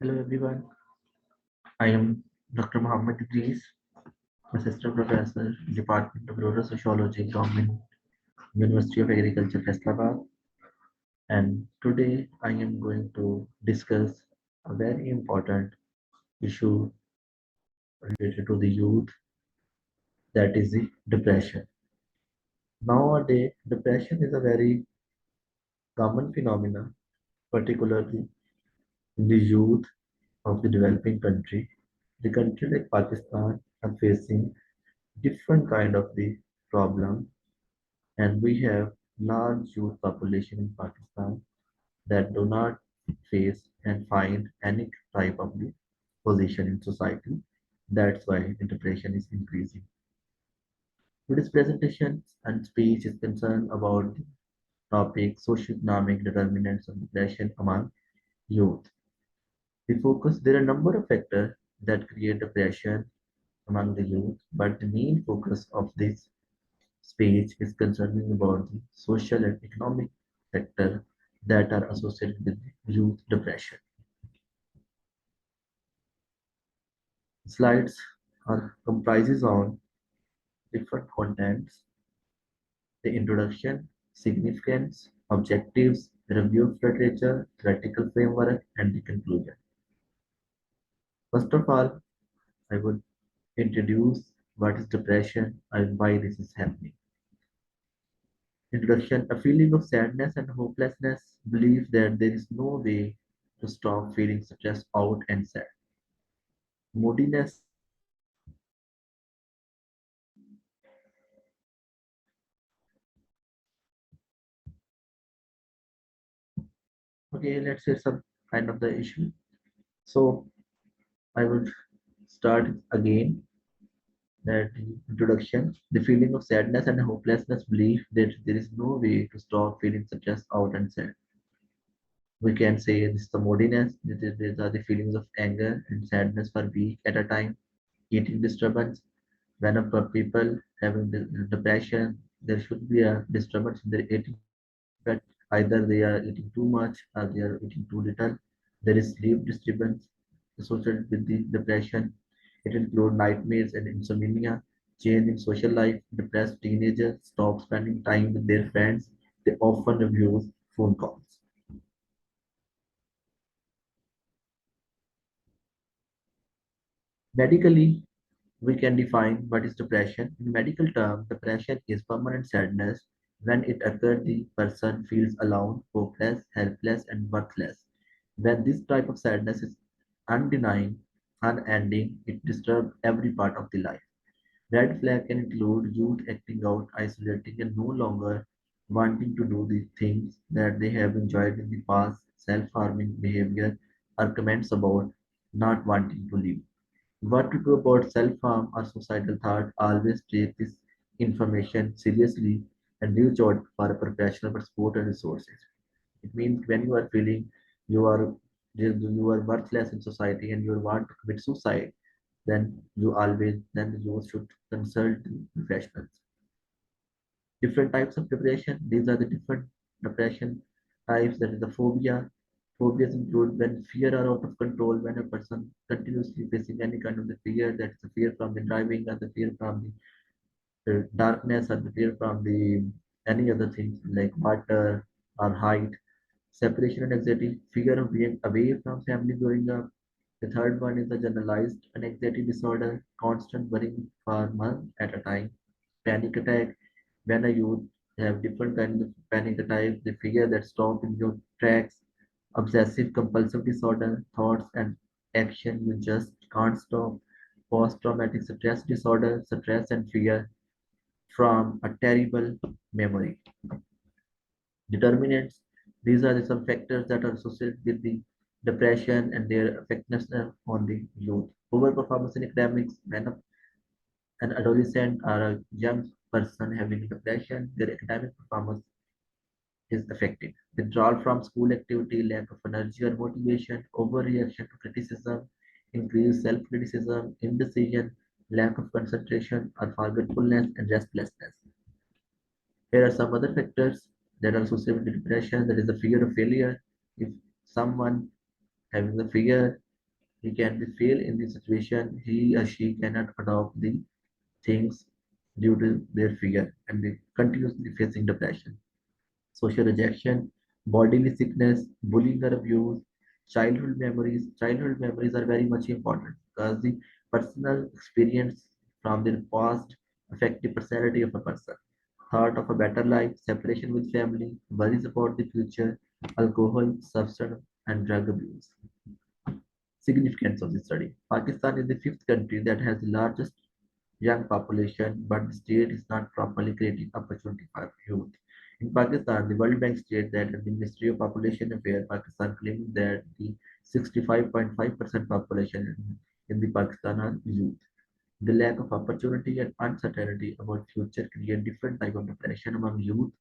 Hello everyone, I am Dr. Mohammed Idrees, Assistant Professor, Department of Rural Sociology, Government University of Agriculture, Faisalabad, and today I am going to discuss a very important issue related to the youth, that is the depression. Nowadays, depression is a very common phenomenon, particularly in the youth of the developing country. The country like Pakistan are facing different kind of the problem, and we have large youth population in Pakistan that do not face and find any type of the position in society. That's why the depression is increasing. Today's presentation and speech is concerned about the topic socio-economic determinants of depression among youth. There are a number of factors that create depression among the youth, but the main focus of this speech is concerning about the social and economic factors that are associated with youth depression. Slides are comprises on different contents, the introduction, significance, objectives, review of literature, theoretical framework, and the conclusion. First of all, I would introduce what is depression and why this is happening. Introduction: a feeling of sadness and hopelessness, belief that there is no way to stop feeling stressed out and sad. Moodiness, okay, let's say some kind of the issue. So I would start again that the introduction, the feeling of sadness and hopelessness, belief that there is no way to stop feeling stressed out and sad. We can say this is the moodiness, these are the feelings of anger and sadness for week at a time, eating disturbance. When a people having the depression, there should be a disturbance in their eating, but either they are eating too much or they are eating too little. There is sleep disturbance associated with the depression. It includes nightmares and insomnia, change in social life. Depressed teenagers stop spending time with their friends. They often abuse phone calls. Medically, we can define what is depression. In medical terms, depression is permanent sadness. When it occurs, the person feels alone, hopeless, helpless, and worthless. When this type of sadness is undenying, unending, it disturbs every part of the life. Red flag can include youth acting out, isolating, and no longer wanting to do the things that they have enjoyed in the past, self-harming behavior, or comments about not wanting to live. What to do about self-harm or suicidal thought? Always take this information seriously and reach out for a professional for support and resources. It means when you are feeling you are you are worthless in society and you want to commit suicide, then you should consult professionals. Different types of depression. These are the different depression types. That is the phobia. Phobias include when fear are out of control, when a person continuously facing any kind of the fear, that is the fear from the driving or the fear from the darkness or the fear from the any other things like water or height. Separation and anxiety, fear of being away from family growing up. The third one is the generalized anxiety disorder, constant worrying for months at a time. Panic attack, when a youth have different kinds of panic attacks, the fear that stop in your tracks. Obsessive compulsive disorder, thoughts and action you just can't stop. Post-traumatic stress disorder, stress and fear from a terrible memory. Determinants, these are some factors that are associated with the depression and their effectiveness on the youth. Overperformance in academics, when an adolescent or a young person having depression, their academic performance is affected. Withdrawal from school activity, lack of energy or motivation, overreaction to criticism, increased self-criticism, indecision, lack of concentration or forgetfulness and restlessness. Here are some other factors that are associated with depression. That is the fear of failure. If someone having the fear He can be fail in the situation. He or she cannot adopt the things due to their fear and they continuously facing depression, social rejection, bodily sickness, bullying or abuse, childhood memories. Childhood memories are very much important because the personal experience from their past affect the personality of a person. Thought of a better life, separation with family, worries about the future, alcohol, substance, and drug abuse. Significance of the study. Pakistan is the fifth country that has the largest young population, but the state is not properly creating opportunity for youth. In Pakistan, the World Bank states that the Ministry of Population Affairs, Pakistan claiming that the 65.5% population in the Pakistan are youth. The lack of opportunity and uncertainty about future create different type of depression among youth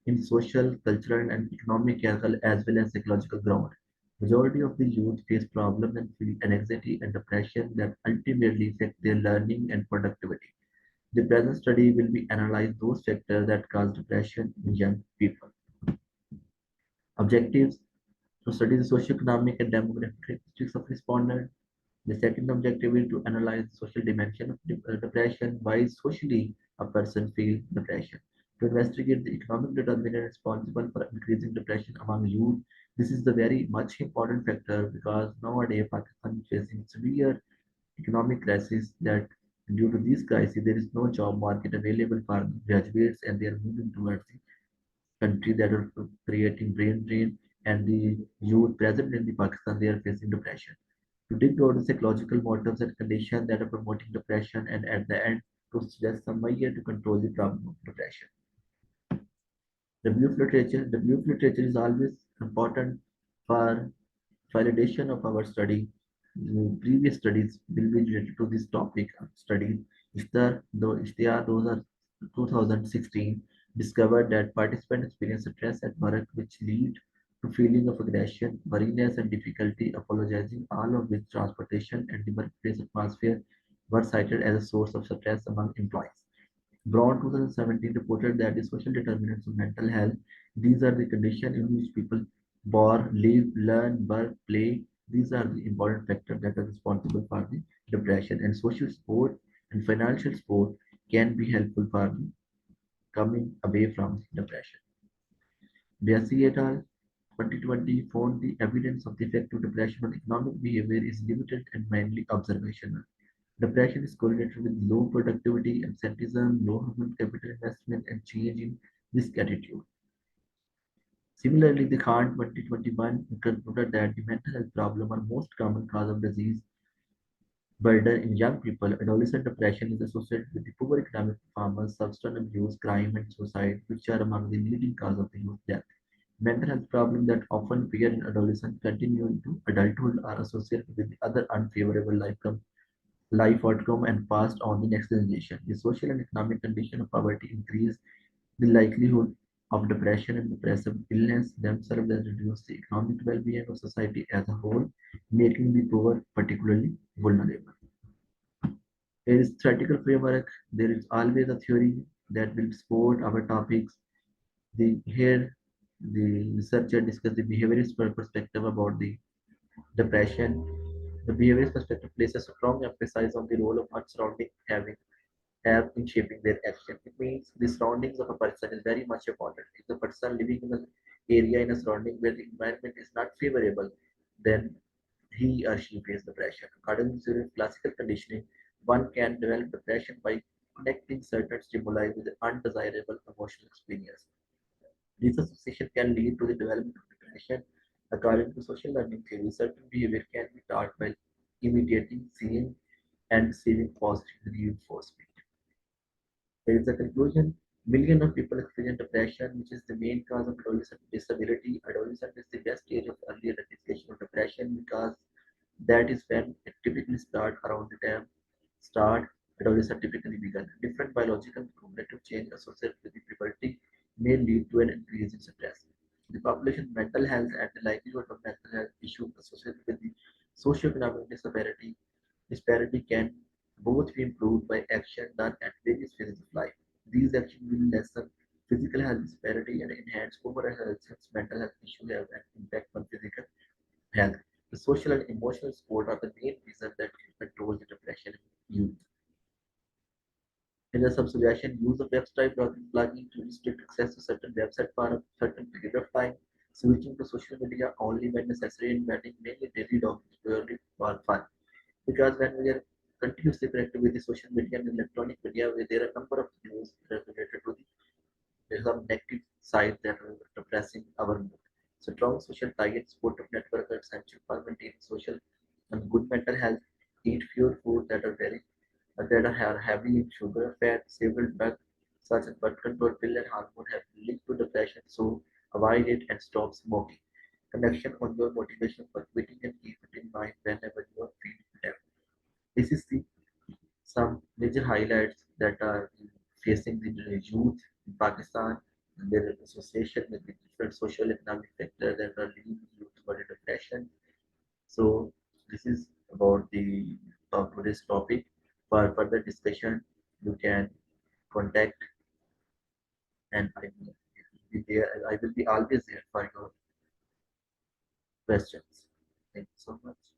in social, cultural, and economic as well as psychological ground. Majority of the youth face problems and feel anxiety and depression that ultimately affect their learning and productivity. The present study will be analyze those factors that cause depression in young people. Objectives to study the socioeconomic and demographic characteristics of respondents. The second objective is to analyze the social dimension of depression, why socially a person feels depression. To investigate the economic determinant responsible for increasing depression among youth. This is the very much important factor because nowadays Pakistan is facing severe economic crisis that due to this crisis there is no job market available for graduates and they are moving towards the country that are creating brain drain and the youth present in the Pakistan they are facing depression. To dig into the psychological motives and conditions that are promoting depression and at the end to suggest some way to control the problem of depression. The brief literature. The brief literature is always important for validation of our study. The previous studies will be related to this topic studies. Ishtar, those are 2016 discovered that participants experience stress at work which lead to feeling of aggression, weariness and difficulty apologizing, all of which transportation and the workplace atmosphere were cited as a source of stress among employees. Brown 2017 reported that the social determinants of mental health, these are the conditions in which people born, live, learn, work, play. These are the important factors that are responsible for the depression and social support and financial support can be helpful for the coming away from depression. Biasi et al. 2020 found the evidence of the effect of depression on economic behavior is limited and mainly observational. Depression is correlated with low productivity, absenteeism, low human capital investment, and change in risk attitude. Similarly, the Khan 2021 concluded that the mental health problem are most common cause of disease burden in young people. Adolescent depression is associated with the poor economic performance, substance abuse, crime, and suicide, which are among the leading cause of the youth death. Mental health problems that often appear in adolescence continue into adulthood are associated with the other unfavorable life outcome and passed on the next generation. The social and economic condition of poverty increase the likelihood of depression and depressive illness themselves that reduce the economic well-being of society as a whole, making the poor particularly vulnerable. There is theoretical framework. There is always a theory that will support our topics. Here, the researcher discussed the behaviorist perspective about the depression. The behaviorist perspective places a strong emphasis on the role of one surrounding have in shaping their action. It means the surroundings of a person is very much important. If the person living in an area in a surrounding where the environment is not favorable, then he or she faces depression. According to classical conditioning, one can develop depression by connecting certain stimuli with an undesirable emotional experience. This association can lead to the development of depression. According to social learning theory, certain behavior can be taught by imitating, seeing, and receiving positive reinforcement. There is a conclusion. Millions of people experience depression, which is the main cause of adolescent disability. Adolescent is the best age of early identification of depression because that is when it typically starts around the time start adolescent typically begin. Different biological and cognitive change associated with the puberty may lead to an increase in stress. The population mental health and the likelihood of mental health issues associated with the socioeconomic disparity can both be improved by action done at various phases of life. These actions will lessen physical health disparity and enhance overall health since mental health issues have an impact on physical health. The social and emotional support are the main reason that can control the depression in youth. In the suggestion, use of website blogging to restrict access to certain websites for a certain period of time, switching to social media only when necessary, and banning mainly daily documents purely for fun. Because when we are continuously connected with the social media and electronic media, where there are a number of news that are related to the there's some negative side that are depressing our mood. So strong social ties, supportive network are essential for maintaining social and good mental health. Eat fewer food that are very that are heavy in sugar, fat, several drugs such as blood control pill and hormone have linked to depression. So avoid it and stop smoking. Connection on your motivation for quitting and keep it in mind whenever you are feeling down. This is the some major highlights that are facing the youth in Pakistan and their association with the different social economic factors that are leading youth toward depression. So this is about the today's topic. For further discussion, you can contact and I will be there. I will be always there for your questions. Thank you so much.